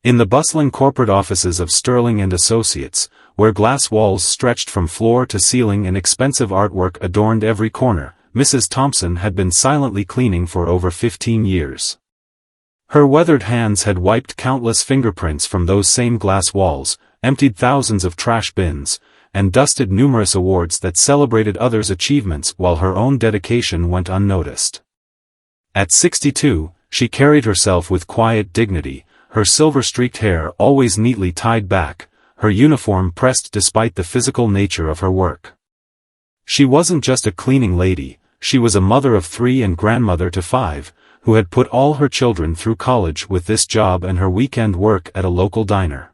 In the bustling corporate offices of Sterling and Associates, where glass walls stretched from floor to ceiling and expensive artwork adorned every corner, Mrs. Thompson had been silently cleaning for over 15 years. Her weathered hands had wiped countless fingerprints from those same glass walls, emptied thousands of trash bins, and dusted numerous awards that celebrated others' achievements while her own dedication went unnoticed. At 62, she carried herself with quiet dignity, her silver-streaked hair always neatly tied back, her uniform pressed despite the physical nature of her work. She wasn't just a cleaning lady, she was a mother of 3 and grandmother to 5, who had put all her children through college with this job and her weekend work at a local diner.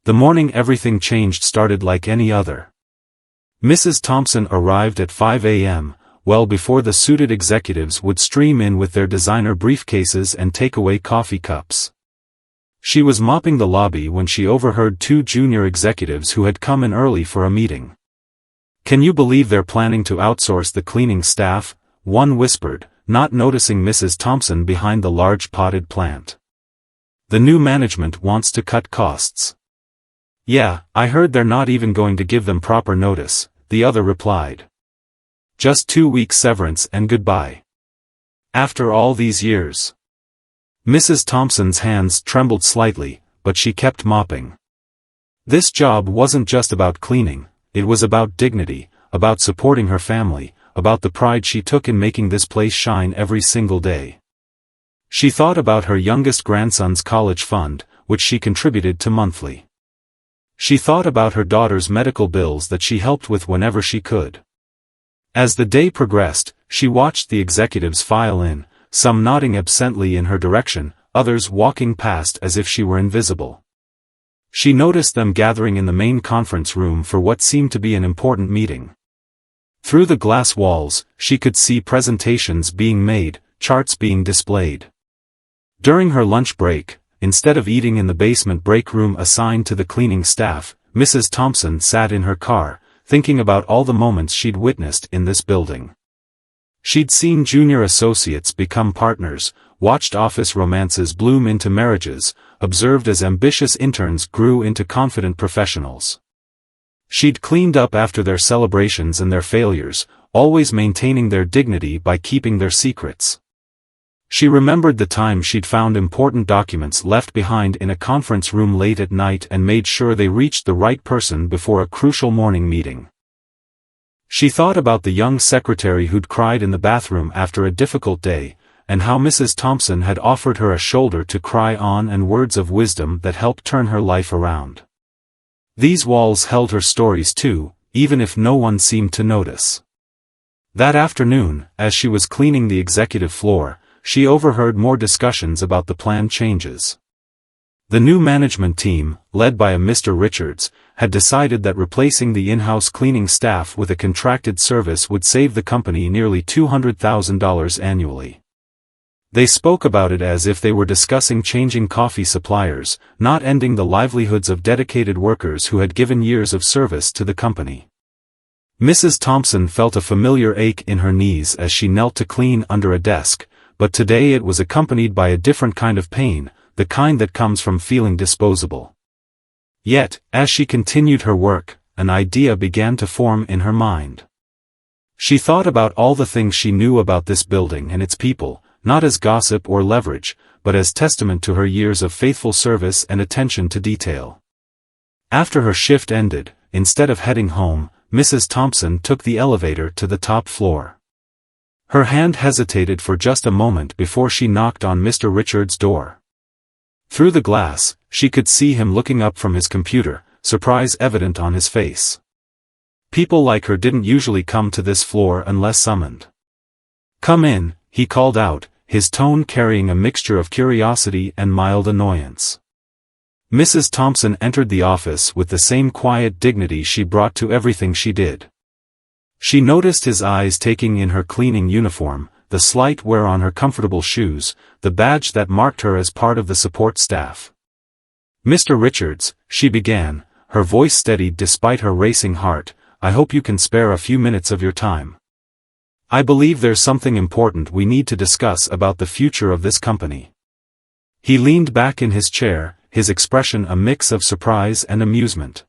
The morning everything changed started like any other. Mrs. Thompson arrived at 5 a.m., well before the suited executives would stream in with their designer briefcases and takeaway coffee cups. She was mopping the lobby when she overheard 2 junior executives who had come in early for a meeting. "Can you believe they're planning to outsource the cleaning staff?" one whispered, not noticing Mrs. Thompson behind the large potted plant. "The new management wants to cut costs." "Yeah, I heard they're not even going to give them proper notice," the other replied. "Just 2 weeks severance and goodbye." After all these years. Mrs. Thompson's hands trembled slightly, but she kept mopping. This job wasn't just about cleaning, it was about dignity, about supporting her family, about the pride she took in making this place shine every single day. She thought about her youngest grandson's college fund, which she contributed to monthly. She thought about her daughter's medical bills that she helped with whenever she could. As the day progressed, she watched the executives file in, some nodding absently in her direction, others walking past as if she were invisible. She noticed them gathering in the main conference room for what seemed to be an important meeting. Through the glass walls, she could see presentations being made, charts being displayed. During her lunch break, instead of eating in the basement break room assigned to the cleaning staff, Mrs. Thompson sat in her car, thinking about all the moments she'd witnessed in this building. She'd seen junior associates become partners, watched office romances bloom into marriages, observed as ambitious interns grew into confident professionals. She'd cleaned up after their celebrations and their failures, always maintaining their dignity by keeping their secrets. She remembered the time she'd found important documents left behind in a conference room late at night and made sure they reached the right person before a crucial morning meeting. She thought about the young secretary who'd cried in the bathroom after a difficult day, and how Mrs. Thompson had offered her a shoulder to cry on and words of wisdom that helped turn her life around. These walls held her stories too, even if no one seemed to notice. That afternoon, as she was cleaning the executive floor, she overheard more discussions about the planned changes. The new management team, led by a Mr. Richards, had decided that replacing the in-house cleaning staff with a contracted service would save the company nearly $200,000 annually. They spoke about it as if they were discussing changing coffee suppliers, not ending the livelihoods of dedicated workers who had given years of service to the company. Mrs. Thompson felt a familiar ache in her knees as she knelt to clean under a desk, but today it was accompanied by a different kind of pain, the kind that comes from feeling disposable. Yet, as she continued her work, an idea began to form in her mind. She thought about all the things she knew about this building and its people, not as gossip or leverage, but as testament to her years of faithful service and attention to detail. After her shift ended, instead of heading home, Mrs. Thompson took the elevator to the top floor. Her hand hesitated for just a moment before she knocked on Mr. Richards' door. Through the glass, she could see him looking up from his computer, surprise evident on his face. People like her didn't usually come to this floor unless summoned. "Come in," he called out, his tone carrying a mixture of curiosity and mild annoyance. Mrs. Thompson entered the office with the same quiet dignity she brought to everything she did. She noticed his eyes taking in her cleaning uniform, the slight wear on her comfortable shoes, the badge that marked her as part of the support staff. "Mr. Richards," she began, her voice steadied despite her racing heart, "I hope you can spare a few minutes of your time. I believe there's something important we need to discuss about the future of this company." He leaned back in his chair, his expression a mix of surprise and amusement.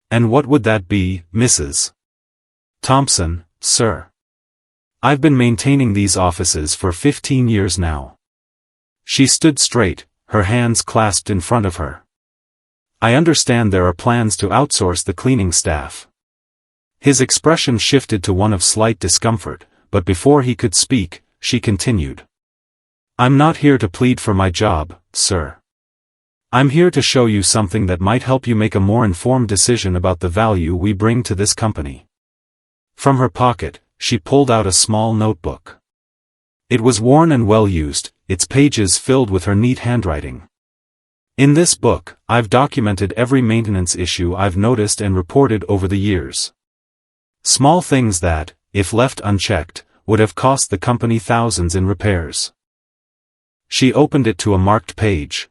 "And what would that be, Mrs. Thompson, sir? I've been maintaining these offices for 15 years now." She stood straight, her hands clasped in front of her. "I understand there are plans to outsource the cleaning staff." His expression shifted to one of slight discomfort, but before he could speak, she continued. "I'm not here to plead for my job, sir. I'm here to show you something that might help you make a more informed decision about the value we bring to this company." From her pocket, she pulled out a small notebook. It was worn and well used, its pages filled with her neat handwriting. "In this book, I've documented every maintenance issue I've noticed and reported over the years. Small things that, if left unchecked, would have cost the company thousands in repairs." She opened it to a marked page.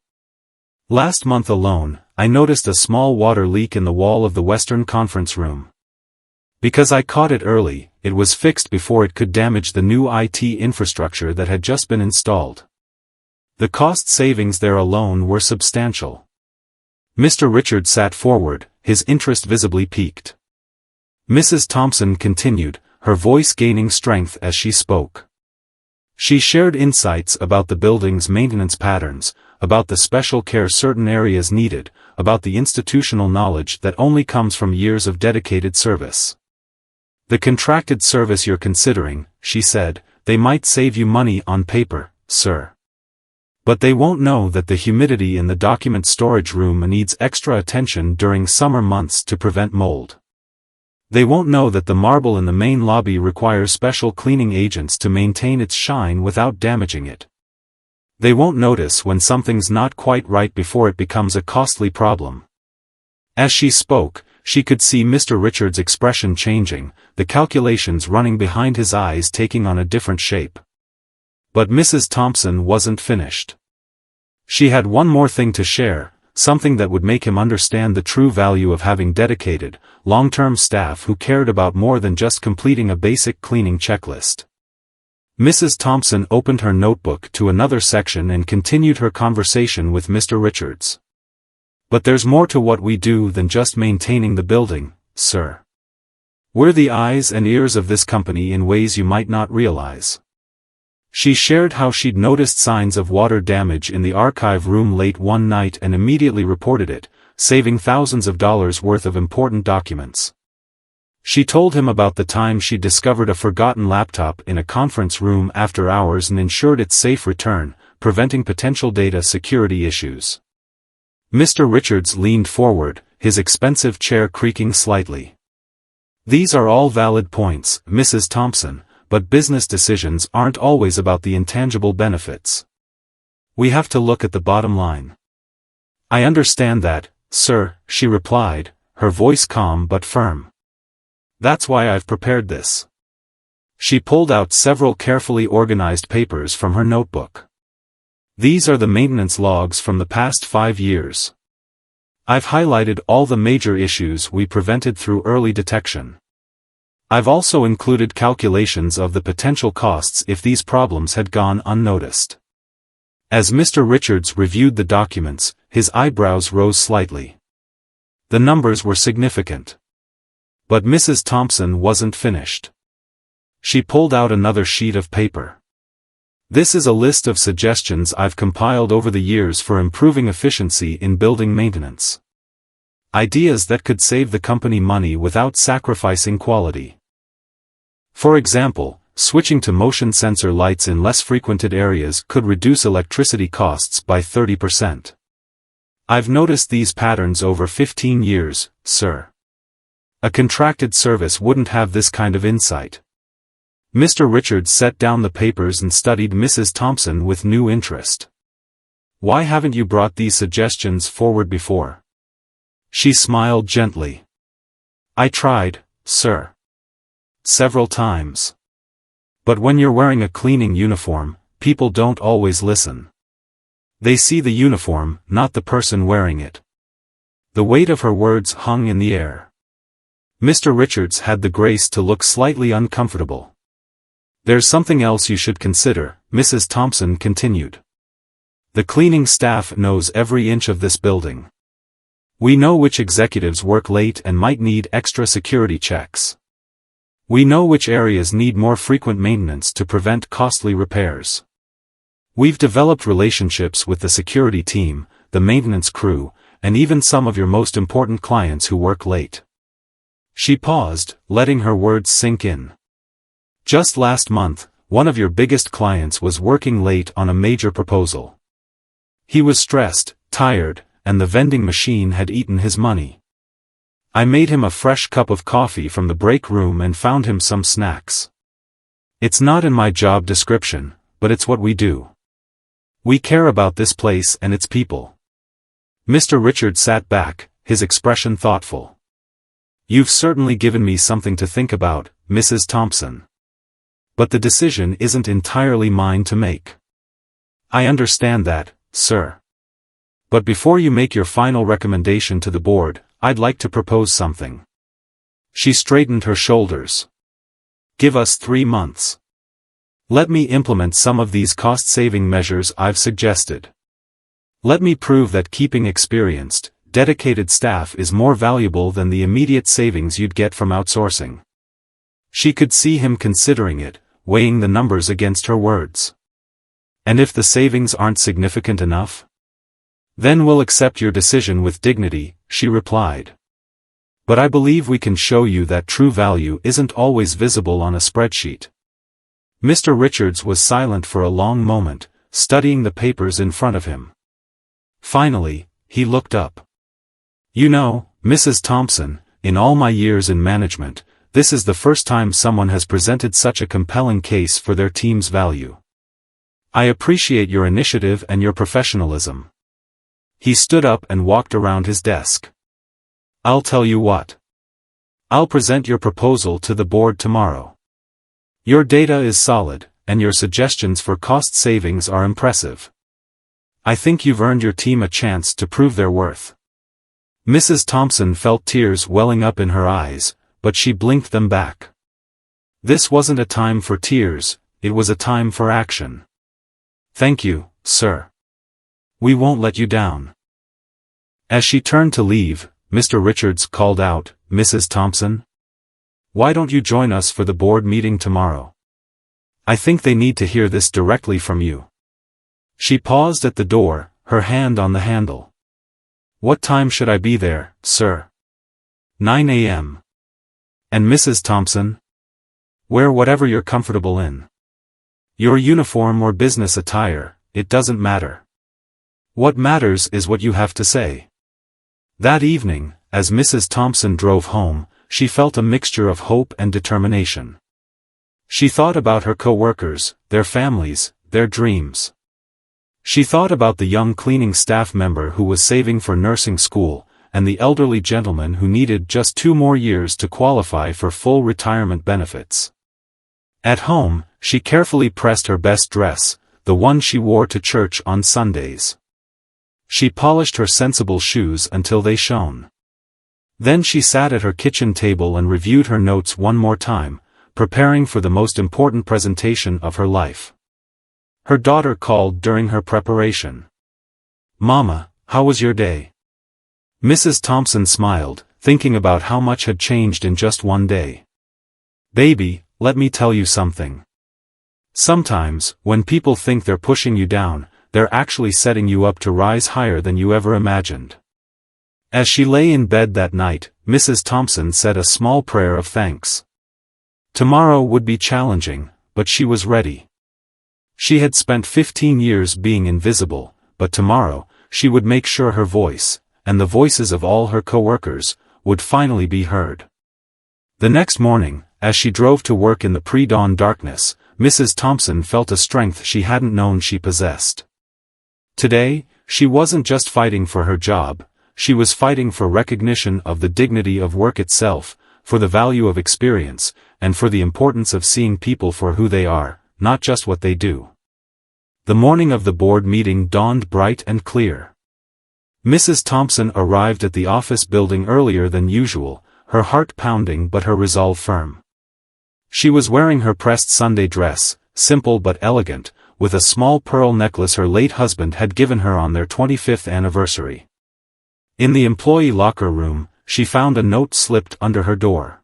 "Last month alone, I noticed a small water leak in the wall of the Western Conference Room. Because I caught it early, it was fixed before it could damage the new IT infrastructure that had just been installed. The cost savings there alone were substantial." Mr. Richards sat forward, his interest visibly piqued. Mrs. Thompson continued, her voice gaining strength as she spoke. She shared insights about the building's maintenance patterns, about the special care certain areas needed, about the institutional knowledge that only comes from years of dedicated service. "The contracted service you're considering," she said, "they might save you money on paper, sir. But they won't know that the humidity in the document storage room needs extra attention during summer months to prevent mold. They won't know that the marble in the main lobby requires special cleaning agents to maintain its shine without damaging it. They won't notice when something's not quite right before it becomes a costly problem." As she spoke, she could see Mr. Richards' expression changing, the calculations running behind his eyes taking on a different shape. But Mrs. Thompson wasn't finished. She had one more thing to share, something that would make him understand the true value of having dedicated, long-term staff who cared about more than just completing a basic cleaning checklist. Mrs. Thompson opened her notebook to another section and continued her conversation with Mr. Richards. "But there's more to what we do than just maintaining the building, sir. We're the eyes and ears of this company in ways you might not realize." She shared how she'd noticed signs of water damage in the archive room late one night and immediately reported it, saving thousands of dollars worth of important documents. She told him about the time she discovered a forgotten laptop in a conference room after hours and ensured its safe return, preventing potential data security issues. Mr. Richards leaned forward, his expensive chair creaking slightly. "These are all valid points, Mrs. Thompson, but business decisions aren't always about the intangible benefits. We have to look at the bottom line." "I understand that, sir," she replied, her voice calm but firm. "That's why I've prepared this." She pulled out several carefully organized papers from her notebook. "These are the maintenance logs from the past 5 years. I've highlighted all the major issues we prevented through early detection. I've also included calculations of the potential costs if these problems had gone unnoticed." As Mr. Richards reviewed the documents, his eyebrows rose slightly. The numbers were significant. But Mrs. Thompson wasn't finished. She pulled out another sheet of paper. "This is a list of suggestions I've compiled over the years for improving efficiency in building maintenance. Ideas that could save the company money without sacrificing quality. For example, switching to motion sensor lights in less frequented areas could reduce electricity costs by 30%. I've noticed these patterns over 15 years, sir. A contracted service wouldn't have this kind of insight." Mr. Richards set down the papers and studied Mrs. Thompson with new interest. "Why haven't you brought these suggestions forward before?" She smiled gently. "I tried, sir. Several times. But when you're wearing a cleaning uniform, people don't always listen. They see the uniform, not the person wearing it." The weight of her words hung in the air. Mr. Richards had the grace to look slightly uncomfortable. "There's something else you should consider," Mrs. Thompson continued. The cleaning staff knows every inch of this building. We know which executives work late and might need extra security checks. We know which areas need more frequent maintenance to prevent costly repairs. We've developed relationships with the security team, the maintenance crew, and even some of your most important clients who work late. She paused, letting her words sink in. Just last month, one of your biggest clients was working late on a major proposal. He was stressed, tired, and the vending machine had eaten his money. I made him a fresh cup of coffee from the break room and found him some snacks. It's not in my job description, but it's what we do. We care about this place and its people. Mr. Richards sat back, his expression thoughtful. You've certainly given me something to think about, Mrs. Thompson. But the decision isn't entirely mine to make. I understand that, sir. But before you make your final recommendation to the board, I'd like to propose something. She straightened her shoulders. Give us 3 months. Let me implement some of these cost-saving measures I've suggested. Let me prove that keeping experienced, dedicated staff is more valuable than the immediate savings you'd get from outsourcing. She could see him considering it, weighing the numbers against her words. And if the savings aren't significant enough? Then we'll accept your decision with dignity, she replied. But I believe we can show you that true value isn't always visible on a spreadsheet. Mr. Richards was silent for a long moment, studying the papers in front of him. Finally, he looked up. You know, Mrs. Thompson, in all my years in management, this is the first time someone has presented such a compelling case for their team's value. I appreciate your initiative and your professionalism. He stood up and walked around his desk. I'll tell you what. I'll present your proposal to the board tomorrow. Your data is solid, and your suggestions for cost savings are impressive. I think you've earned your team a chance to prove their worth. Mrs. Thompson felt tears welling up in her eyes, but she blinked them back. This wasn't a time for tears, it was a time for action. Thank you, sir. We won't let you down. As she turned to leave, Mr. Richards called out, Mrs. Thompson? Why don't you join us for the board meeting tomorrow? I think they need to hear this directly from you. She paused at the door, her hand on the handle. What time should I be there, sir? 9 a.m. And Mrs. Thompson? Wear whatever you're comfortable in. Your uniform or business attire, it doesn't matter. What matters is what you have to say. That evening, as Mrs. Thompson drove home, she felt a mixture of hope and determination. She thought about her co-workers, their families, their dreams. She thought about the young cleaning staff member who was saving for nursing school, and the elderly gentleman who needed just 2 more years to qualify for full retirement benefits. At home, she carefully pressed her best dress, the one she wore to church on Sundays. She polished her sensible shoes until they shone. Then she sat at her kitchen table and reviewed her notes one more time, preparing for the most important presentation of her life. Her daughter called during her preparation. Mama, how was your day? Mrs. Thompson smiled, thinking about how much had changed in just one day. Baby, let me tell you something. Sometimes, when people think they're pushing you down, they're actually setting you up to rise higher than you ever imagined. As she lay in bed that night, Mrs. Thompson said a small prayer of thanks. Tomorrow would be challenging, but she was ready. She had spent 15 years being invisible, but tomorrow, she would make sure her voice, and the voices of all her co-workers, would finally be heard. The next morning, as she drove to work in the pre-dawn darkness, Mrs. Thompson felt a strength she hadn't known she possessed. Today, she wasn't just fighting for her job, she was fighting for recognition of the dignity of work itself, for the value of experience, and for the importance of seeing people for who they are, not just what they do. The morning of the board meeting dawned bright and clear. Mrs. Thompson arrived at the office building earlier than usual, her heart pounding but her resolve firm. She was wearing her pressed Sunday dress, simple but elegant, with a small pearl necklace her late husband had given her on their 25th anniversary. In the employee locker room, she found a note slipped under her door.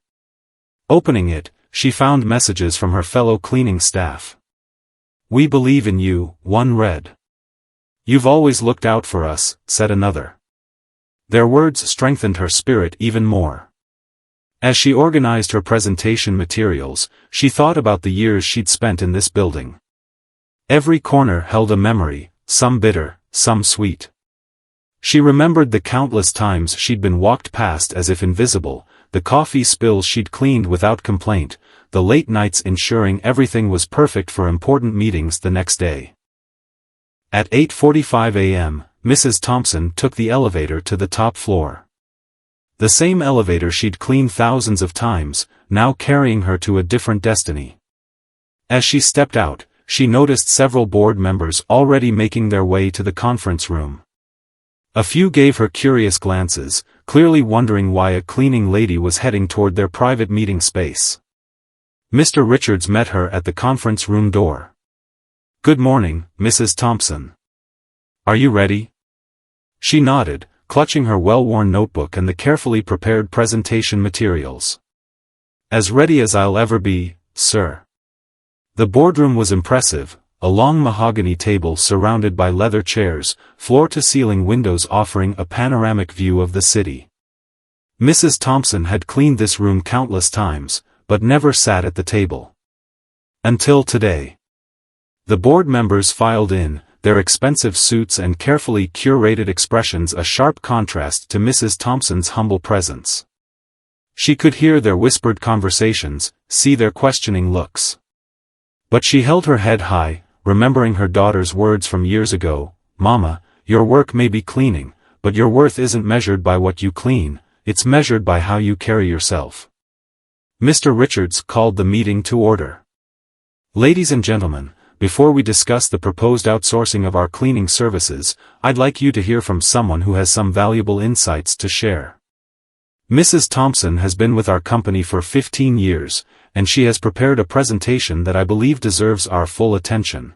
Opening it, she found messages from her fellow cleaning staff. "We believe in you," one read. "You've always looked out for us," said another. Their words strengthened her spirit even more. As she organized her presentation materials, she thought about the years she'd spent in this building. Every corner held a memory, some bitter, some sweet. She remembered the countless times she'd been walked past as if invisible, the coffee spills she'd cleaned without complaint, the late nights ensuring everything was perfect for important meetings the next day. At 8:45 a.m., Mrs. Thompson took the elevator to the top floor. The same elevator she'd cleaned thousands of times, now carrying her to a different destiny. As she stepped out, she noticed several board members already making their way to the conference room. A few gave her curious glances, clearly wondering why a cleaning lady was heading toward their private meeting space. Mr. Richards met her at the conference room door. "Good morning, Mrs. Thompson. Are you ready?" She nodded, clutching her well-worn notebook and the carefully prepared presentation materials. "As ready as I'll ever be, sir." The boardroom was impressive, a long mahogany table surrounded by leather chairs, floor-to-ceiling windows offering a panoramic view of the city. Mrs. Thompson had cleaned this room countless times, but never sat at the table. Until today. The board members filed in, their expensive suits and carefully curated expressions a sharp contrast to Mrs. Thompson's humble presence. She could hear their whispered conversations, see their questioning looks. But she held her head high, remembering her daughter's words from years ago, "Mama, your work may be cleaning, but your worth isn't measured by what you clean, it's measured by how you carry yourself." Mr. Richards called the meeting to order. "Ladies and gentlemen, before we discuss the proposed outsourcing of our cleaning services, I'd like you to hear from someone who has some valuable insights to share. Mrs. Thompson has been with our company for 15 years, and she has prepared a presentation that I believe deserves our full attention."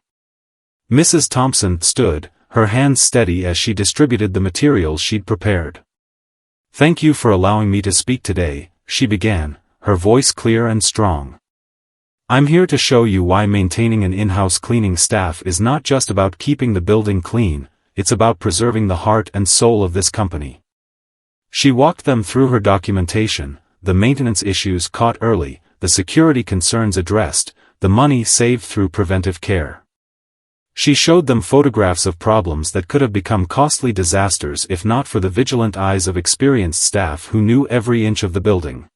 Mrs. Thompson stood, her hands steady as she distributed the materials she'd prepared. "Thank you for allowing me to speak today," she began, her voice clear and strong. "I'm here to show you why maintaining an in-house cleaning staff is not just about keeping the building clean, it's about preserving the heart and soul of this company." She walked them through her documentation, the maintenance issues caught early, the security concerns addressed, the money saved through preventive care. She showed them photographs of problems that could have become costly disasters if not for the vigilant eyes of experienced staff who knew every inch of the building.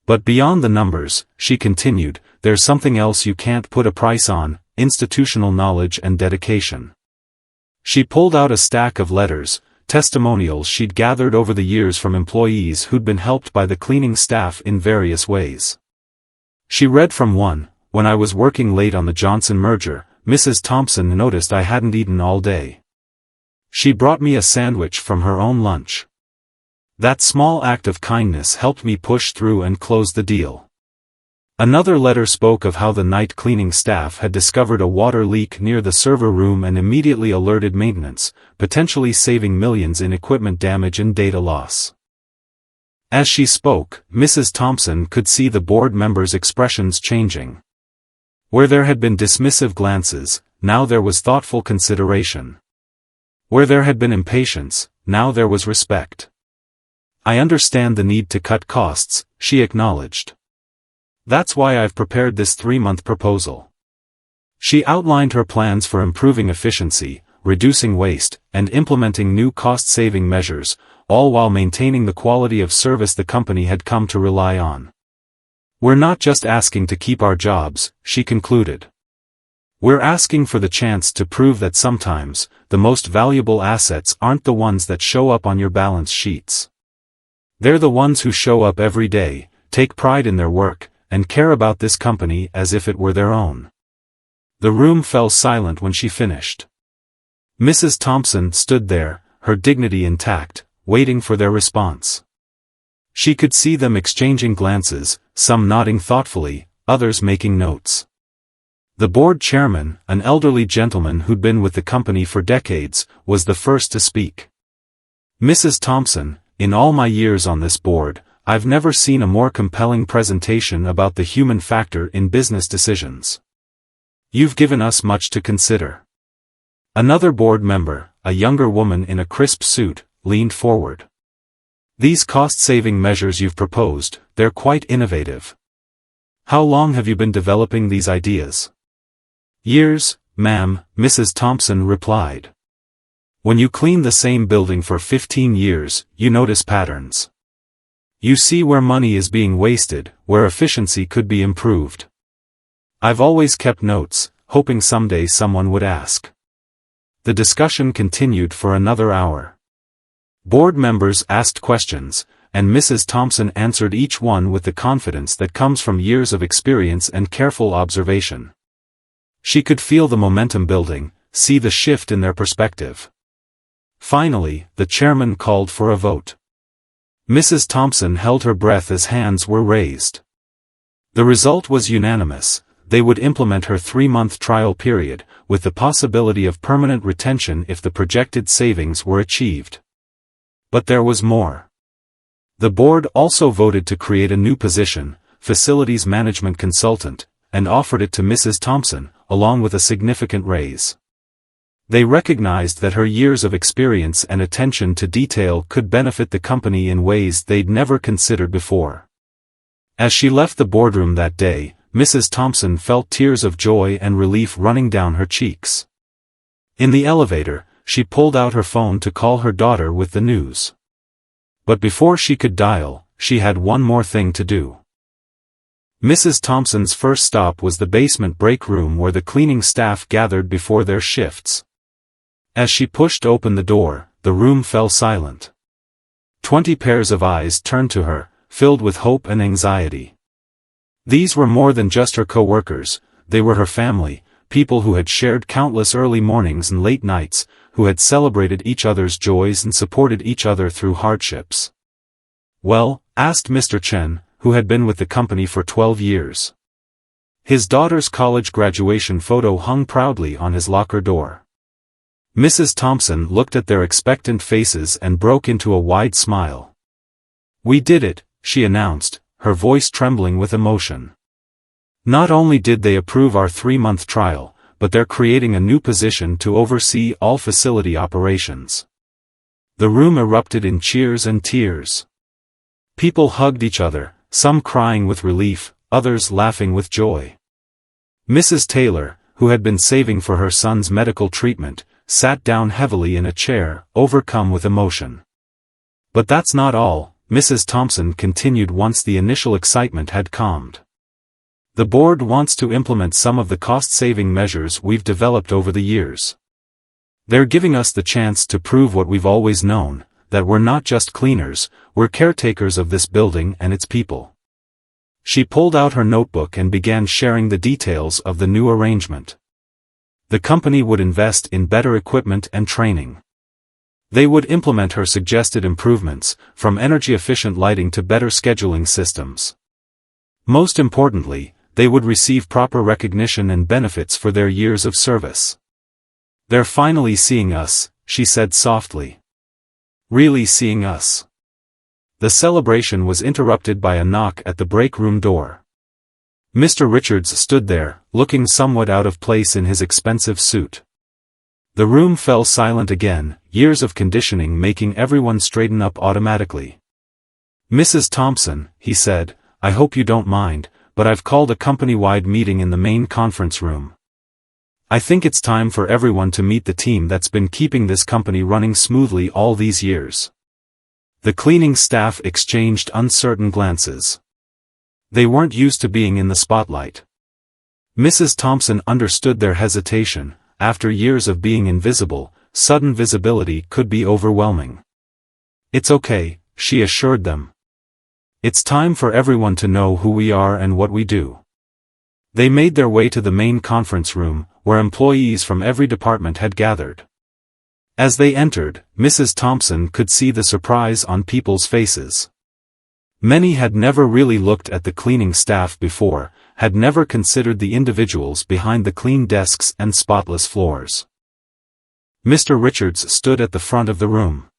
"But beyond the numbers," she continued, "there's something else you can't put a price on: institutional knowledge and dedication." She pulled out a stack of letters, testimonials she'd gathered over the years from employees who'd been helped by the cleaning staff in various ways. She read from one: "When I was working late on the Johnson merger, Mrs. Thompson noticed I hadn't eaten all day. She brought me a sandwich from her own lunch. That small act of kindness helped me push through and close the deal." Another letter spoke of how the night cleaning staff had discovered a water leak near the server room and immediately alerted maintenance, potentially saving millions in equipment damage and data loss. As she spoke, Mrs. Thompson could see the board members' expressions changing. Where there had been dismissive glances, now there was thoughtful consideration. Where there had been impatience, now there was respect. "I understand the need to cut costs," she acknowledged. "That's why I've prepared this 3-month proposal." She outlined her plans for improving efficiency, reducing waste, and implementing new cost-saving measures, all while maintaining the quality of service the company had come to rely on. "We're not just asking to keep our jobs," she concluded. "We're asking for the chance to prove that sometimes, the most valuable assets aren't the ones that show up on your balance sheets. They're the ones who show up every day, take pride in their work, and care about this company as if it were their own." The room fell silent when she finished. Mrs. Thompson stood there, her dignity intact, waiting for their response. She could see them exchanging glances, some nodding thoughtfully, others making notes. The board chairman, an elderly gentleman who'd been with the company for decades, was the first to speak. "Mrs. Thompson, in all my years on this board, I've never seen a more compelling presentation about the human factor in business decisions. You've given us much to consider." Another board member, a younger woman in a crisp suit, leaned forward. "These cost-saving measures you've proposed, they're quite innovative. How long have you been developing these ideas?" "Years, ma'am," Mrs. Thompson replied. "When you clean the same building for 15 years, you notice patterns. You see where money is being wasted, where efficiency could be improved. I've always kept notes, hoping someday someone would ask." The discussion continued for another hour. Board members asked questions, and Mrs. Thompson answered each one with the confidence that comes from years of experience and careful observation. She could feel the momentum building, see the shift in their perspective. Finally, the chairman called for a vote. Mrs. Thompson held her breath as hands were raised. The result was unanimous. They would implement her 3-month trial period, with the possibility of permanent retention if the projected savings were achieved. But there was more. The board also voted to create a new position, Facilities Management Consultant, and offered it to Mrs. Thompson, along with a significant raise. They recognized that her years of experience and attention to detail could benefit the company in ways they'd never considered before. As she left the boardroom that day, Mrs. Thompson felt tears of joy and relief running down her cheeks. In the elevator, she pulled out her phone to call her daughter with the news. But before she could dial, she had one more thing to do. Mrs. Thompson's first stop was the basement break room where the cleaning staff gathered before their shifts. As she pushed open the door, the room fell silent. 20 pairs of eyes turned to her, filled with hope and anxiety. These were more than just her co-workers, they were her family, people who had shared countless early mornings and late nights, who had celebrated each other's joys and supported each other through hardships. "Well?" asked Mr. Chen, who had been with the company for 12 years. His daughter's college graduation photo hung proudly on his locker door. Mrs. Thompson looked at their expectant faces and broke into a wide smile. "We did it," she announced, her voice trembling with emotion. "Not only did they approve our 3-month trial, but they're creating a new position to oversee all facility operations." The room erupted in cheers and tears. People hugged each other, some crying with relief, others laughing with joy. Mrs. Taylor, who had been saving for her son's medical treatment, sat down heavily in a chair, overcome with emotion. "But that's not all," Mrs. Thompson continued once the initial excitement had calmed. "The board wants to implement some of the cost-saving measures we've developed over the years. They're giving us the chance to prove what we've always known, that we're not just cleaners, we're caretakers of this building and its people." She pulled out her notebook and began sharing the details of the new arrangement. The company would invest in better equipment and training. They would implement her suggested improvements, from energy-efficient lighting to better scheduling systems. Most importantly, they would receive proper recognition and benefits for their years of service. "They're finally seeing us," she said softly. "Really seeing us." The celebration was interrupted by a knock at the break room door. Mr. Richards stood there, looking somewhat out of place in his expensive suit. The room fell silent again, years of conditioning making everyone straighten up automatically. "Mrs. Thompson," he said, "I hope you don't mind, but I've called a company-wide meeting in the main conference room. I think it's time for everyone to meet the team that's been keeping this company running smoothly all these years." The cleaning staff exchanged uncertain glances. They weren't used to being in the spotlight. Mrs. Thompson understood their hesitation. After years of being invisible, sudden visibility could be overwhelming. "It's okay," she assured them. "It's time for everyone to know who we are and what we do." They made their way to the main conference room, where employees from every department had gathered. As they entered, Mrs. Thompson could see the surprise on people's faces. Many had never really looked at the cleaning staff before, had never considered the individuals behind the clean desks and spotless floors. Mr. Richards stood at the front of the room.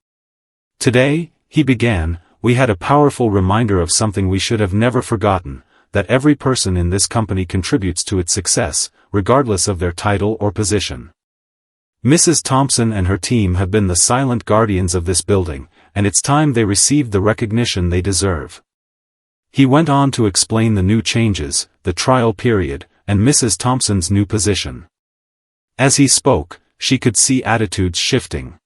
"Today," he began, "we had a powerful reminder of something we should have never forgotten, that every person in this company contributes to its success, regardless of their title or position. Mrs. Thompson and her team have been the silent guardians of this building, and it's time they received the recognition they deserve." He went on to explain the new changes, the trial period, and Mrs. Thompson's new position. As he spoke, she could see attitudes shifting.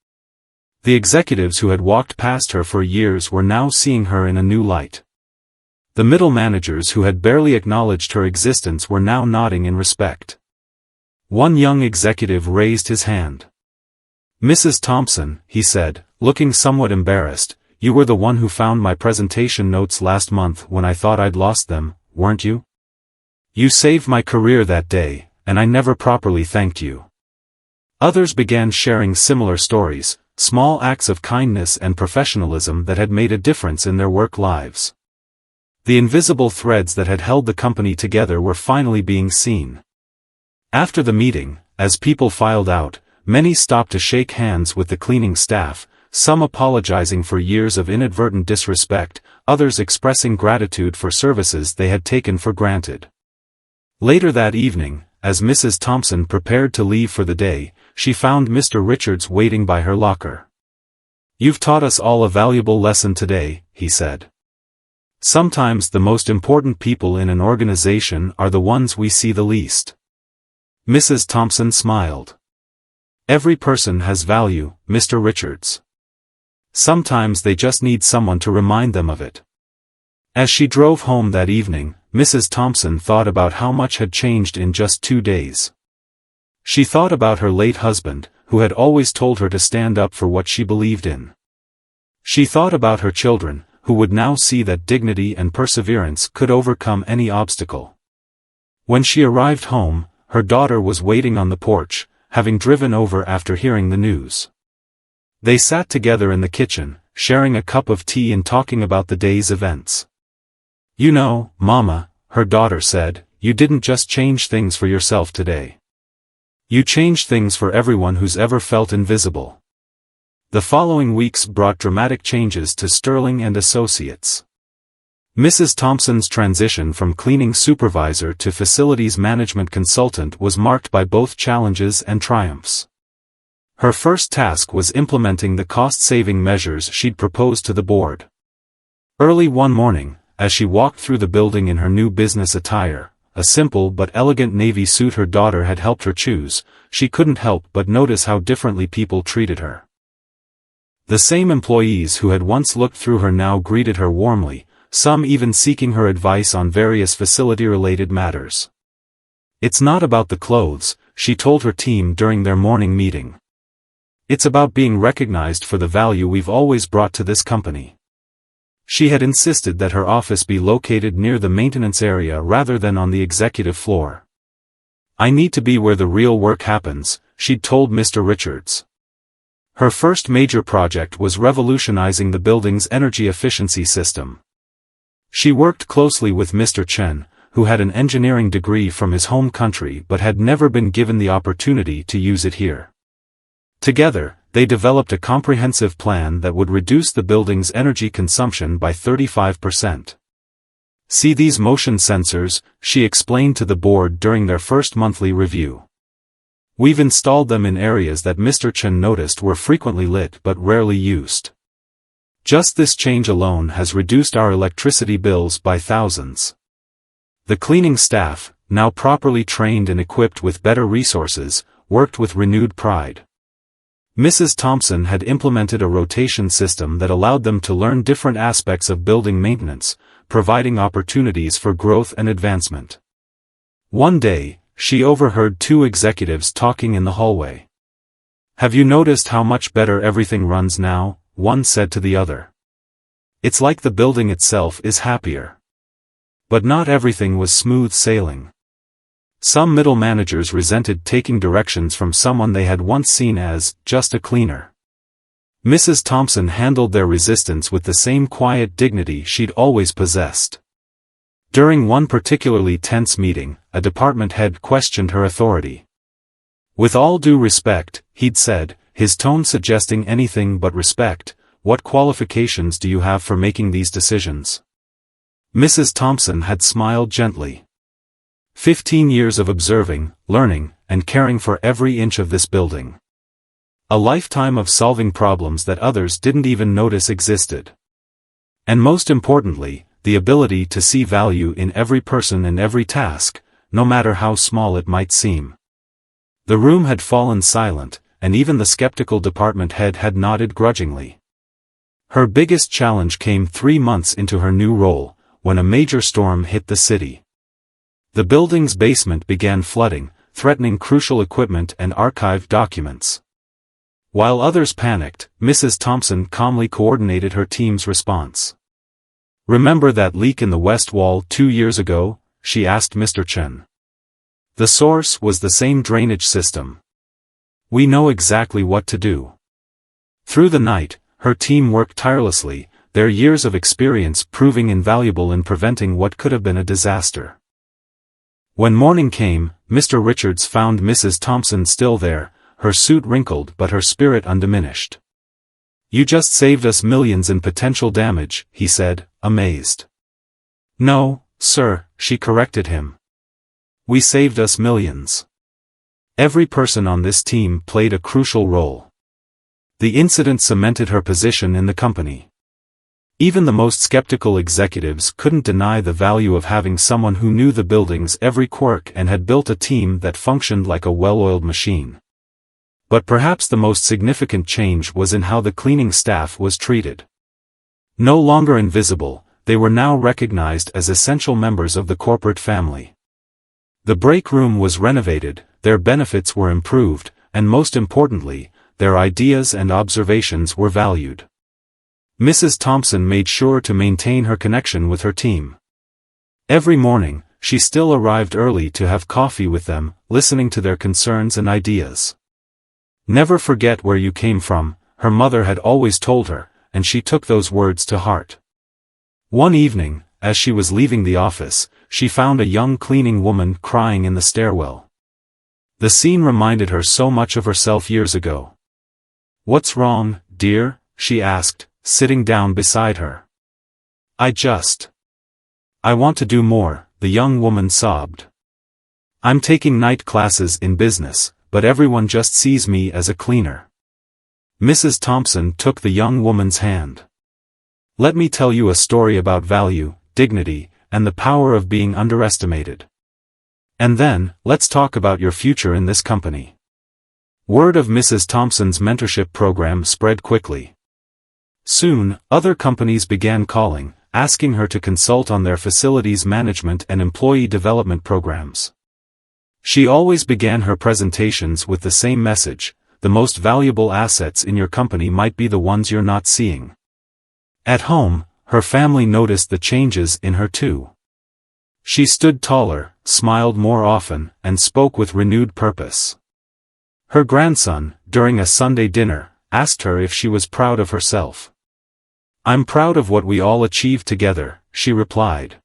The executives who had walked past her for years were now seeing her in a new light. The middle managers who had barely acknowledged her existence were now nodding in respect. One young executive raised his hand. "Mrs. Thompson," he said, looking somewhat embarrassed, "you were the one who found my presentation notes last month when I thought I'd lost them, weren't you? You saved my career that day, and I never properly thanked you." Others began sharing similar stories, small acts of kindness and professionalism that had made a difference in their work lives. The invisible threads that had held the company together were finally being seen. After the meeting, as people filed out, many stopped to shake hands with the cleaning staff, some apologizing for years of inadvertent disrespect, others expressing gratitude for services they had taken for granted. Later that evening, as Mrs. Thompson prepared to leave for the day, she found Mr. Richards waiting by her locker. "You've taught us all a valuable lesson today," he said. "Sometimes the most important people in an organization are the ones we see the least." Mrs. Thompson smiled. "Every person has value, Mr. Richards. Sometimes they just need someone to remind them of it." As she drove home that evening, Mrs. Thompson thought about how much had changed in just 2 days. She thought about her late husband, who had always told her to stand up for what she believed in. She thought about her children, who would now see that dignity and perseverance could overcome any obstacle. When she arrived home, her daughter was waiting on the porch, having driven over after hearing the news. They sat together in the kitchen, sharing a cup of tea and talking about the day's events. "You know, Mama," her daughter said, "you didn't just change things for yourself today. You changed things for everyone who's ever felt invisible." The following weeks brought dramatic changes to Sterling and Associates. Mrs. Thompson's transition from cleaning supervisor to facilities management consultant was marked by both challenges and triumphs. Her first task was implementing the cost-saving measures she'd proposed to the board. Early one morning, as she walked through the building in her new business attire, a simple but elegant navy suit her daughter had helped her choose, she couldn't help but notice how differently people treated her. The same employees who had once looked through her now greeted her warmly, some even seeking her advice on various facility-related matters. "It's not about the clothes," she told her team during their morning meeting. "It's about being recognized for the value we've always brought to this company." She had insisted that her office be located near the maintenance area rather than on the executive floor. "I need to be where the real work happens," she'd told Mr. Richards. Her first major project was revolutionizing the building's energy efficiency system. She worked closely with Mr. Chen, who had an engineering degree from his home country but had never been given the opportunity to use it here. Together, they developed a comprehensive plan that would reduce the building's energy consumption by 35%. "See these motion sensors," she explained to the board during their first monthly review. "We've installed them in areas that Mr. Chen noticed were frequently lit but rarely used. Just this change alone has reduced our electricity bills by thousands." The cleaning staff, now properly trained and equipped with better resources, worked with renewed pride. Mrs. Thompson had implemented a rotation system that allowed them to learn different aspects of building maintenance, providing opportunities for growth and advancement. One day, she overheard two executives talking in the hallway. "Have you noticed how much better everything runs now?" one said to the other. "It's like the building itself is happier." But not everything was smooth sailing. Some middle managers resented taking directions from someone they had once seen as just a cleaner. Mrs. Thompson handled their resistance with the same quiet dignity she'd always possessed. During one particularly tense meeting, a department head questioned her authority. "With all due respect," he'd said, his tone suggesting anything but respect, "what qualifications do you have for making these decisions?" Mrs. Thompson had smiled gently. 15 years of observing, learning, and caring for every inch of this building. A lifetime of solving problems that others didn't even notice existed. And most importantly, the ability to see value in every person and every task, no matter how small it might seem. The room had fallen silent, and even the skeptical department head had nodded grudgingly. Her biggest challenge came 3 months into her new role, when a major storm hit the city. The building's basement began flooding, threatening crucial equipment and archived documents. While others panicked, Mrs. Thompson calmly coordinated her team's response. "Remember that leak in the west wall 2 years ago?" she asked Mr. Chen. "The source was the same drainage system. We know exactly what to do." Through the night, her team worked tirelessly, their years of experience proving invaluable in preventing what could have been a disaster. When morning came, Mr. Richards found Mrs. Thompson still there, her suit wrinkled but her spirit undiminished. "You just saved us millions in potential damage," he said, amazed. "No, sir," she corrected him. "We saved us millions. Every person on this team played a crucial role." The incident cemented her position in the company. Even the most skeptical executives couldn't deny the value of having someone who knew the building's every quirk and had built a team that functioned like a well-oiled machine. But perhaps the most significant change was in how the cleaning staff was treated. No longer invisible, they were now recognized as essential members of the corporate family. The break room was renovated, their benefits were improved, and most importantly, their ideas and observations were valued. Mrs. Thompson made sure to maintain her connection with her team. Every morning, she still arrived early to have coffee with them, listening to their concerns and ideas. "Never forget where you came from," her mother had always told her, and she took those words to heart. One evening, as she was leaving the office, she found a young cleaning woman crying in the stairwell. The scene reminded her so much of herself years ago. "What's wrong, dear?" she asked, sitting down beside her. I want to do more," the young woman sobbed. "I'm taking night classes in business, but everyone just sees me as a cleaner." Mrs. Thompson took the young woman's hand. "Let me tell you a story about value, dignity, and the power of being underestimated. And then, let's talk about your future in this company." Word of Mrs. Thompson's mentorship program spread quickly. Soon, other companies began calling, asking her to consult on their facilities management and employee development programs. She always began her presentations with the same message: the most valuable assets in your company might be the ones you're not seeing. At home, her family noticed the changes in her too. She stood taller, smiled more often, and spoke with renewed purpose. Her grandson, during a Sunday dinner, asked her if she was proud of herself. "I'm proud of what we all achieved together," she replied.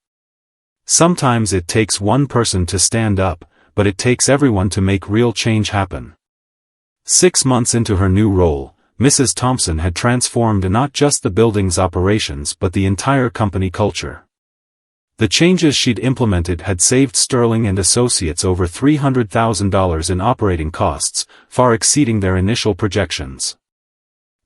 "Sometimes it takes one person to stand up, but it takes everyone to make real change happen." 6 months into her new role, Mrs. Thompson had transformed not just the building's operations but the entire company culture. The changes she'd implemented had saved Sterling and Associates over $300,000 in operating costs, far exceeding their initial projections.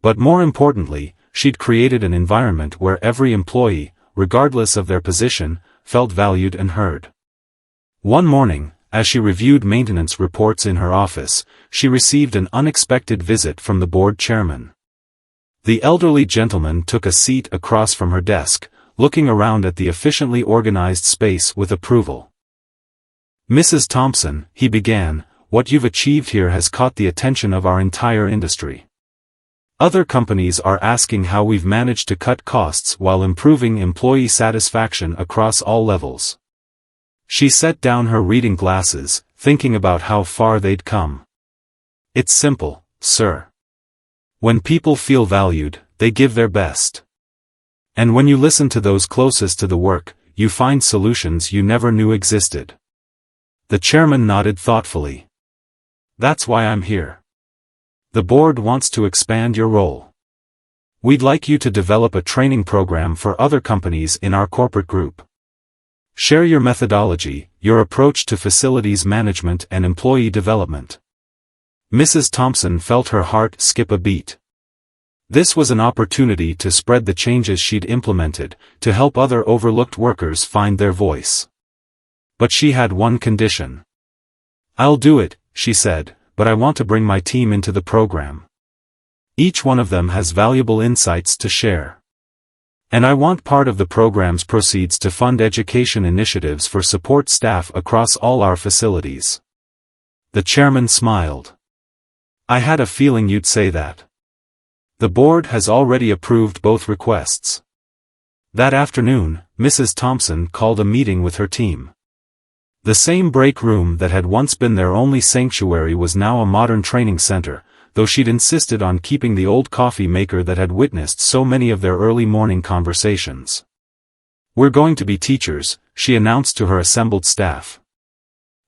But more importantly, she'd created an environment where every employee, regardless of their position, felt valued and heard. One morning, as she reviewed maintenance reports in her office, she received an unexpected visit from the board chairman. The elderly gentleman took a seat across from her desk, looking around at the efficiently organized space with approval. "Mrs. Thompson," he began, "what you've achieved here has caught the attention of our entire industry. Other companies are asking how we've managed to cut costs while improving employee satisfaction across all levels." She set down her reading glasses, thinking about how far they'd come. "It's simple, sir. When people feel valued, they give their best. And when you listen to those closest to the work, you find solutions you never knew existed. The chairman nodded thoughtfully. That's why I'm here. The board wants to expand your role. We'd like you to develop a training program for other companies in our corporate group. Share your methodology, your approach to facilities management and employee development. Mrs. Thompson felt her heart skip a beat. This was an opportunity to spread the changes she'd implemented, to help other overlooked workers find their voice. But she had one condition. I'll do it, she said, but I want to bring my team into the program. Each one of them has valuable insights to share. And I want part of the program's proceeds to fund education initiatives for support staff across all our facilities. The chairman smiled. I had a feeling you'd say that. The board has already approved both requests. That afternoon, Mrs. Thompson called a meeting with her team. The same break room that had once been their only sanctuary was now a modern training center, though she'd insisted on keeping the old coffee maker that had witnessed so many of their early morning conversations. We're going to be teachers, she announced to her assembled staff.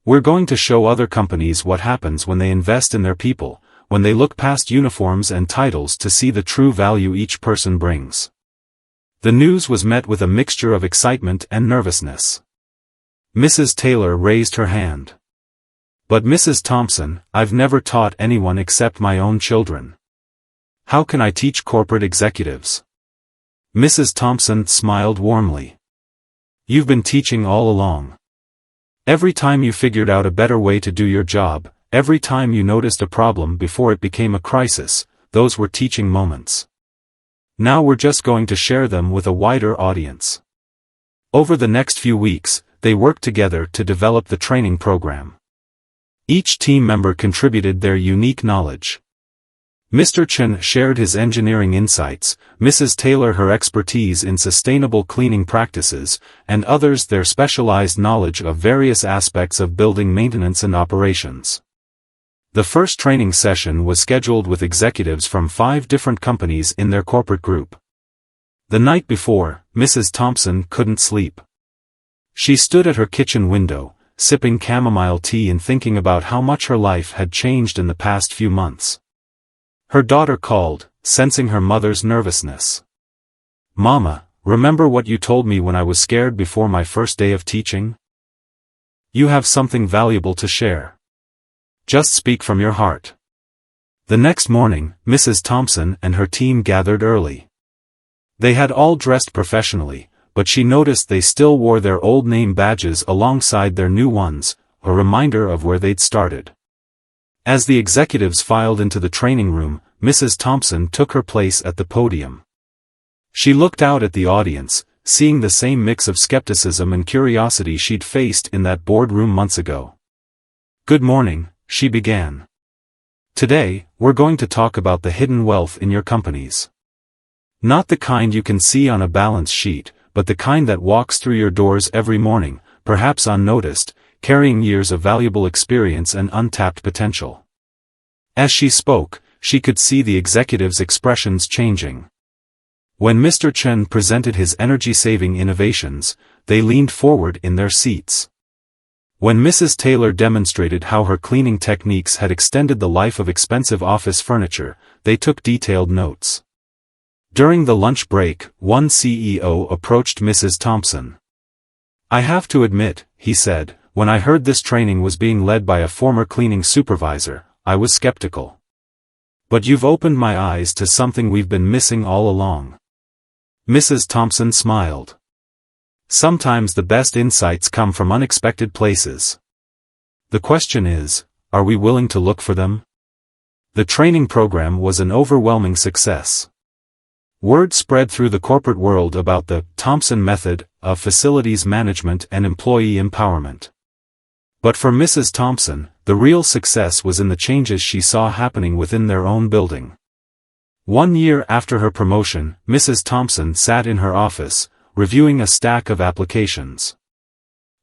We're going to show other companies what happens when they invest in their people, when they look past uniforms and titles to see the true value each person brings. The news was met with a mixture of excitement and nervousness. Mrs. Taylor raised her hand. But Mrs. Thompson, I've never taught anyone except my own children. How can I teach corporate executives? Mrs. Thompson smiled warmly. You've been teaching all along. Every time you figured out a better way to do your job, every time you noticed a problem before it became a crisis, those were teaching moments. Now we're just going to share them with a wider audience. Over the next few weeks, they worked together to develop the training program. Each team member contributed their unique knowledge. Mr. Chen shared his engineering insights, Mrs. Taylor her expertise in sustainable cleaning practices, and others their specialized knowledge of various aspects of building maintenance and operations. The first training session was scheduled with executives from 5 different companies in their corporate group. The night before, Mrs. Thompson couldn't sleep. She stood at her kitchen window, sipping chamomile tea and thinking about how much her life had changed in the past few months. Her daughter called, sensing her mother's nervousness. Mama, remember what you told me when I was scared before my first day of teaching? You have something valuable to share. Just speak from your heart. The next morning, Mrs. Thompson and her team gathered early. They had all dressed professionally, but she noticed they still wore their old name badges alongside their new ones, a reminder of where they'd started. As the executives filed into the training room, Mrs. Thompson took her place at the podium. She looked out at the audience, seeing the same mix of skepticism and curiosity she'd faced in that boardroom months ago. Good morning, she began. Today, we're going to talk about the hidden wealth in your companies. Not the kind you can see on a balance sheet, but the kind that walks through your doors every morning, perhaps unnoticed, carrying years of valuable experience and untapped potential. As she spoke, she could see the executives' expressions changing. When Mr. Chen presented his energy-saving innovations, they leaned forward in their seats. When Mrs. Taylor demonstrated how her cleaning techniques had extended the life of expensive office furniture, they took detailed notes. During the lunch break, one CEO approached Mrs. Thompson. I have to admit, he said, when I heard this training was being led by a former cleaning supervisor, I was skeptical. But you've opened my eyes to something we've been missing all along. Mrs. Thompson smiled. Sometimes the best insights come from unexpected places. The question is, are we willing to look for them? The training program was an overwhelming success. Word spread through the corporate world about the Thompson method of facilities management and employee empowerment. But for Mrs. Thompson, the real success was in the changes she saw happening within their own building. 1 year after her promotion, Mrs. Thompson sat in her office, reviewing a stack of applications.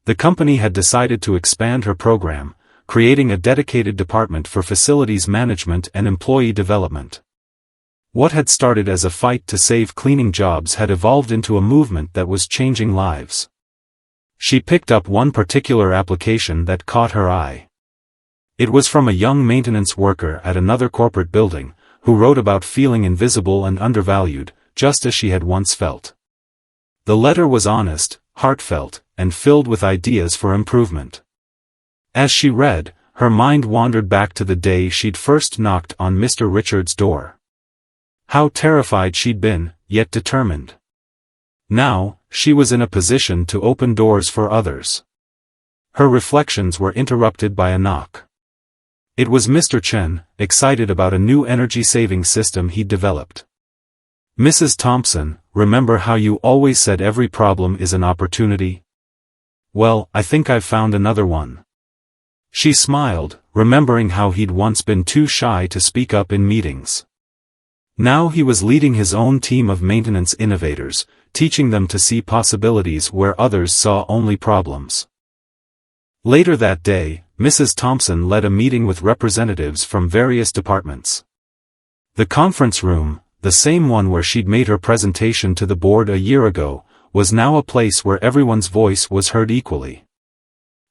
The company had decided to expand her program, creating a dedicated department for facilities management and employee development. What had started as a fight to save cleaning jobs had evolved into a movement that was changing lives. She picked up one particular application that caught her eye. It was from a young maintenance worker at another corporate building, who wrote about feeling invisible and undervalued, just as she had once felt. The letter was honest, heartfelt, and filled with ideas for improvement. As she read, her mind wandered back to the day she'd first knocked on Mr. Richards' door. How terrified she'd been, yet determined. Now, she was in a position to open doors for others. Her reflections were interrupted by a knock. It was Mr. Chen, excited about a new energy-saving system he'd developed. "Mrs. Thompson, remember how you always said every problem is an opportunity? Well, I think I've found another one." She smiled, remembering how he'd once been too shy to speak up in meetings. Now he was leading his own team of maintenance innovators, teaching them to see possibilities where others saw only problems. Later that day, Mrs. Thompson led a meeting with representatives from various departments. The conference room, the same one where she'd made her presentation to the board a year ago, was now a place where everyone's voice was heard equally.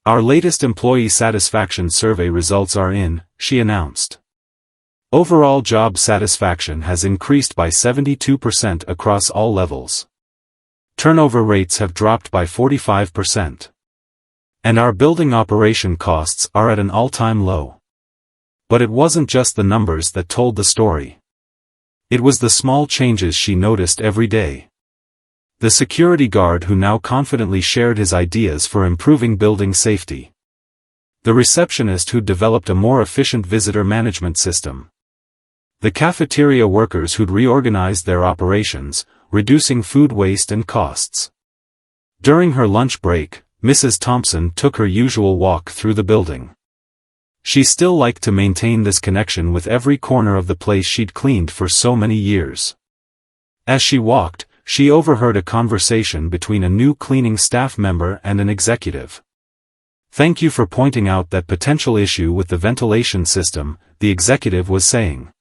"Our latest employee satisfaction survey results are in," she announced. "Overall job satisfaction has increased by 72% across all levels. Turnover rates have dropped by 45%. And our building operation costs are at an all-time low." But it wasn't just the numbers that told the story. It was the small changes she noticed every day. The security guard who now confidently shared his ideas for improving building safety. The receptionist who developed a more efficient visitor management system. The cafeteria workers who'd reorganized their operations, reducing food waste and costs. During her lunch break, Mrs. Thompson took her usual walk through the building. She still liked to maintain this connection with every corner of the place she'd cleaned for so many years. As she walked, she overheard a conversation between a new cleaning staff member and an executive. "Thank you for pointing out that potential issue with the ventilation system," the executive was saying.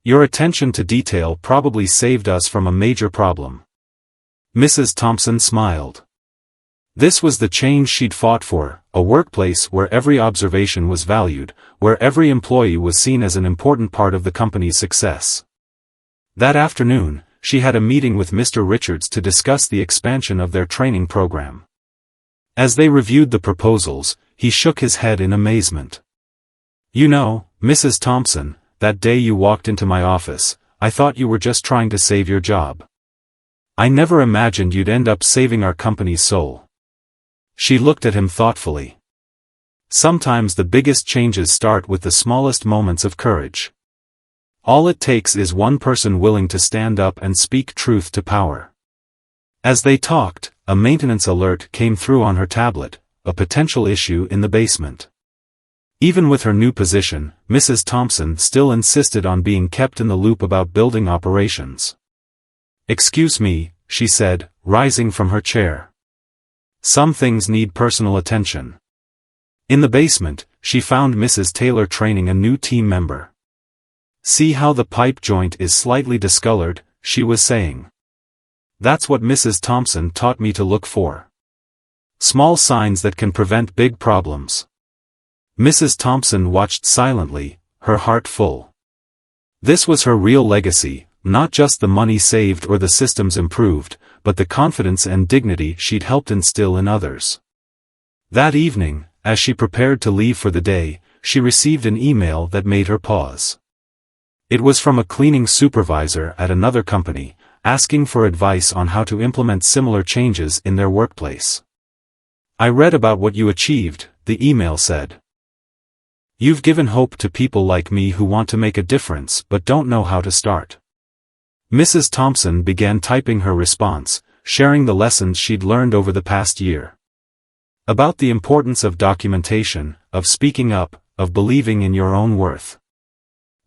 "Your attention to detail probably saved us from a major problem." Mrs. Thompson smiled. This was the change she'd fought for, a workplace where every observation was valued, where every employee was seen as an important part of the company's success. That afternoon, she had a meeting with Mr. Richards to discuss the expansion of their training program. As they reviewed the proposals, he shook his head in amazement. "You know, Mrs. Thompson, that day you walked into my office, I thought you were just trying to save your job. I never imagined you'd end up saving our company's soul." She looked at him thoughtfully. Sometimes the biggest changes start with the smallest moments of courage. All it takes is one person willing to stand up and speak truth to power. As they talked, a maintenance alert came through on her tablet, a potential issue in the basement. Even with her new position, Mrs. Thompson still insisted on being kept in the loop about building operations. "Excuse me," she said, rising from her chair. "Some things need personal attention." In the basement, she found Mrs. Taylor training a new team member. "See how the pipe joint is slightly discolored," she was saying. "That's what Mrs. Thompson taught me to look for. Small signs that can prevent big problems." Mrs. Thompson watched silently, her heart full. This was her real legacy, not just the money saved or the systems improved, but the confidence and dignity she'd helped instill in others. That evening, as she prepared to leave for the day, she received an email that made her pause. It was from a cleaning supervisor at another company, asking for advice on how to implement similar changes in their workplace. "I read about what you achieved," the email said. "You've given hope to people like me who want to make a difference but don't know how to start." Mrs. Thompson began typing her response, sharing the lessons she'd learned over the past year. About the importance of documentation, of speaking up, of believing in your own worth.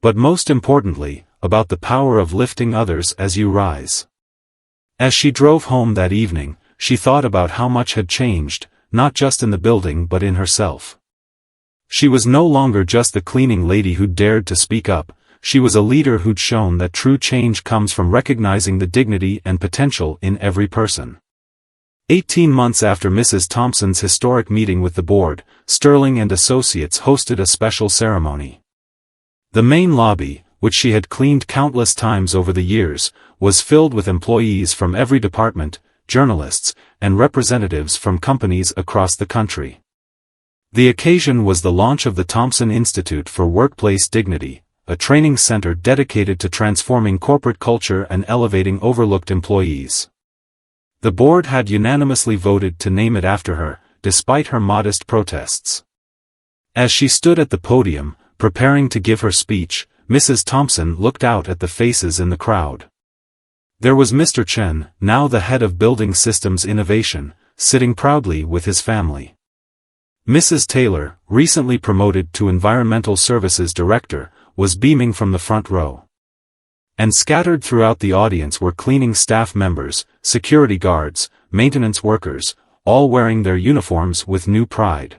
But most importantly, about the power of lifting others as you rise. As she drove home that evening, she thought about how much had changed, not just in the building but in herself. She was no longer just the cleaning lady who dared to speak up. She was a leader who'd shown that true change comes from recognizing the dignity and potential in every person. 18 months after Mrs. Thompson's historic meeting with the board, Sterling and Associates hosted a special ceremony. The main lobby, which she had cleaned countless times over the years, was filled with employees from every department, journalists, and representatives from companies across the country. The occasion was the launch of the Thompson Institute for Workplace Dignity, a training center dedicated to transforming corporate culture and elevating overlooked employees. The board had unanimously voted to name it after her, despite her modest protests. As she stood at the podium, preparing to give her speech, Mrs. Thompson looked out at the faces in the crowd. There was Mr. Chen, now the head of Building Systems Innovation, sitting proudly with his family. Mrs. Taylor, recently promoted to Environmental Services Director, was beaming from the front row. And scattered throughout the audience were cleaning staff members, security guards, maintenance workers, all wearing their uniforms with new pride.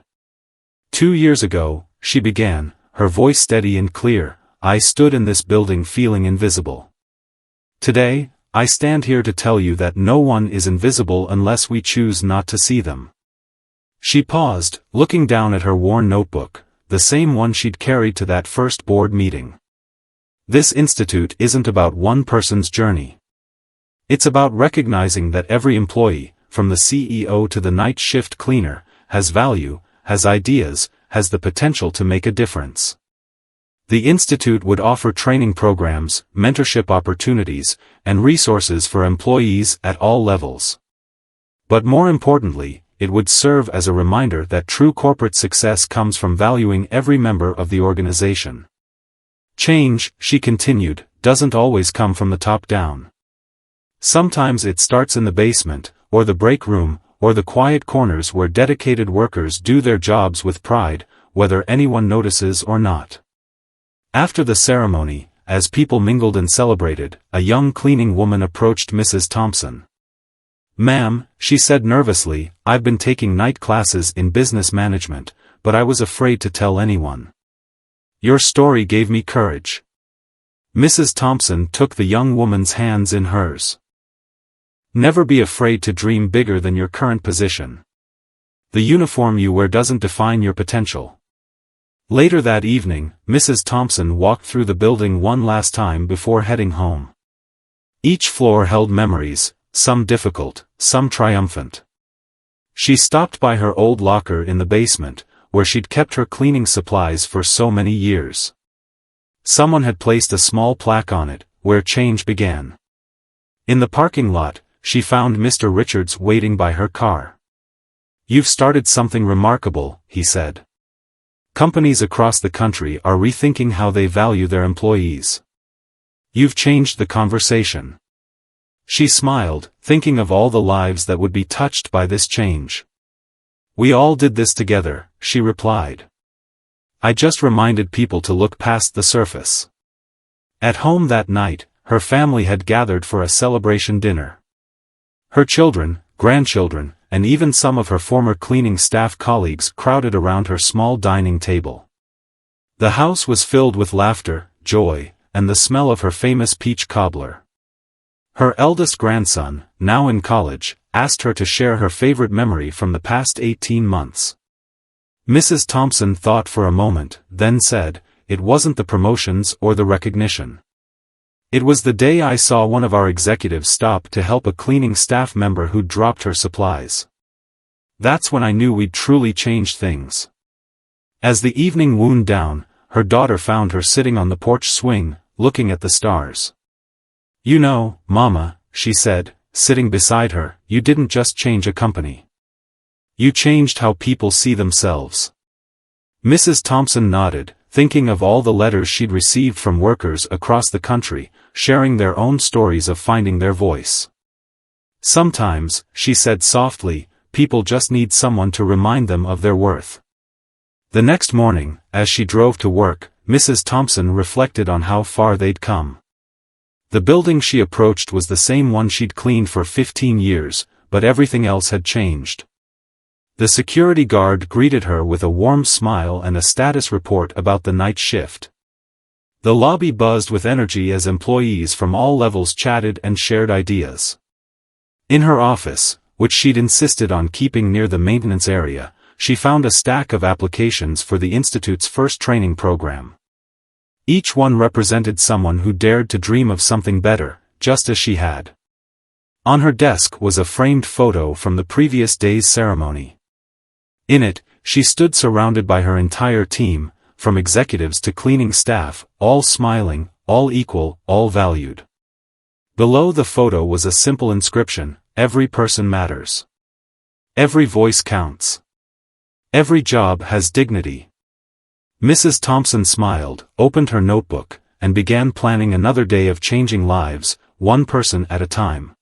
2 years ago, she began, her voice steady and clear, I stood in this building feeling invisible. Today, I stand here to tell you that no one is invisible unless we choose not to see them. She paused, looking down at her worn notebook, the same one she'd carried to that first board meeting. This institute isn't about one person's journey. It's about recognizing that every employee, from the CEO to the night shift cleaner, has value, has ideas, has the potential to make a difference. The institute would offer training programs, mentorship opportunities, and resources for employees at all levels. But more importantly, it would serve as a reminder that true corporate success comes from valuing every member of the organization. Change, she continued, doesn't always come from the top down. Sometimes it starts in the basement, or the break room, or the quiet corners where dedicated workers do their jobs with pride, whether anyone notices or not. After the ceremony, as people mingled and celebrated, a young cleaning woman approached Mrs. Thompson. Ma'am, she said nervously, I've been taking night classes in business management, but I was afraid to tell anyone. Your story gave me courage. Mrs. Thompson took the young woman's hands in hers. Never be afraid to dream bigger than your current position. The uniform you wear doesn't define your potential. Later that evening, Mrs. Thompson walked through the building one last time before heading home. Each floor held memories, some difficult, some triumphant. She stopped by her old locker in the basement, where she'd kept her cleaning supplies for so many years. Someone had placed a small plaque on it, where change began. In the parking lot, she found Mr. Richards waiting by her car. You've started something remarkable, he said. Companies across the country are rethinking how they value their employees. You've changed the conversation. She smiled, thinking of all the lives that would be touched by this change. We all did this together, she replied. I just reminded people to look past the surface. At home that night, her family had gathered for a celebration dinner. Her children, grandchildren, and even some of her former cleaning staff colleagues crowded around her small dining table. The house was filled with laughter, joy, and the smell of her famous peach cobbler. Her eldest grandson, now in college, asked her to share her favorite memory from the past 18 months. Mrs. Thompson thought for a moment, then said, it wasn't the promotions or the recognition. It was the day I saw one of our executives stop to help a cleaning staff member who'd dropped her supplies. That's when I knew we'd truly changed things. As the evening wound down, her daughter found her sitting on the porch swing, looking at the stars. You know, Mama, she said, sitting beside her, you didn't just change a company. You changed how people see themselves. Mrs. Thompson nodded, thinking of all the letters she'd received from workers across the country, sharing their own stories of finding their voice. Sometimes, she said softly, people just need someone to remind them of their worth. The next morning, as she drove to work, Mrs. Thompson reflected on how far they'd come. The building she approached was the same one she'd cleaned for 15 years, but everything else had changed. The security guard greeted her with a warm smile and a status report about the night shift. The lobby buzzed with energy as employees from all levels chatted and shared ideas. In her office, which she'd insisted on keeping near the maintenance area, she found a stack of applications for the Institute's first training program. Each one represented someone who dared to dream of something better, just as she had. On her desk was a framed photo from the previous day's ceremony. In it, she stood surrounded by her entire team, from executives to cleaning staff, all smiling, all equal, all valued. Below the photo was a simple inscription: "Every person matters. Every voice counts. Every job has dignity." Mrs. Thompson smiled, opened her notebook, and began planning another day of changing lives, one person at a time.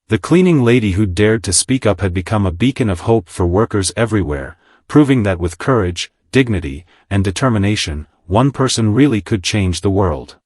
The cleaning lady who dared to speak up had become a beacon of hope for workers everywhere, proving that with courage, dignity, and determination, one person really could change the world.